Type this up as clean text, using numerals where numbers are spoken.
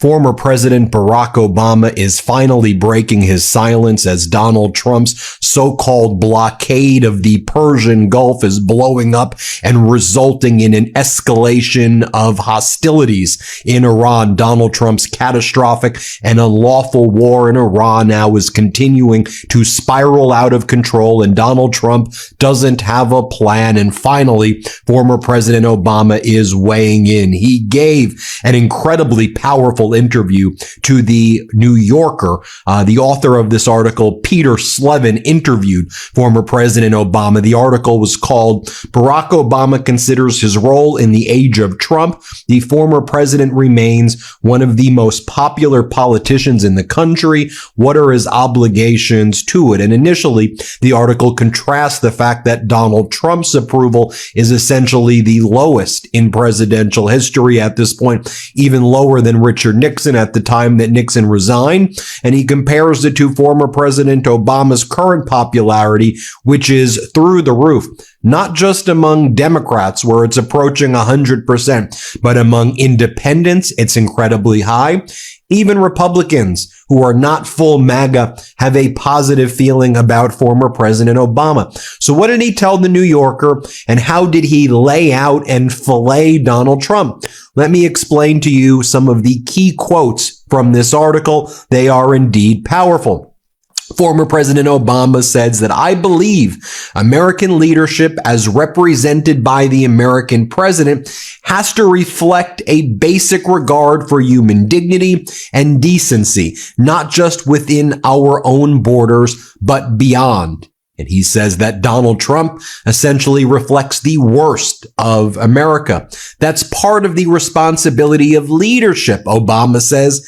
Former President Barack Obama is finally breaking his silence as Donald Trump's so-called blockade of the Persian Gulf is blowing up and resulting in an escalation of hostilities in Iran. Donald Trump's catastrophic and unlawful war in Iran now is continuing to spiral out of control, and Donald Trump doesn't have a plan. And finally, former President Obama is weighing in. He gave an incredibly powerful interview to the New Yorker. The author of this article, Peter Slevin, interviewed former President Obama. The article was called "Barack Obama Considers His Role in the Age of Trump. The Former President Remains One of the Most Popular Politicians in the Country. What are his obligations to it?" And initially, the article contrasts the fact that Donald Trump's approval is essentially the lowest in presidential history at this point, even lower than Richard Nixon at the time that Nixon resigned. And he compares it to former President Obama's current popularity, which is through the roof, not just among Democrats, where it's approaching 100%, but among independents, it's incredibly high. Even Republicans who are not full MAGA have a positive feeling about former President Obama. So what did he tell the New Yorker, and how did he lay out and fillet Donald Trump? Let me explain to you some of the key quotes from this article. They are indeed powerful. Former President Obama says that, "I believe American leadership as represented by the American president has to reflect a basic regard for human dignity and decency, not just within our own borders, but beyond." And he says that Donald Trump essentially reflects the worst of America. That's part of the responsibility of leadership, Obama says.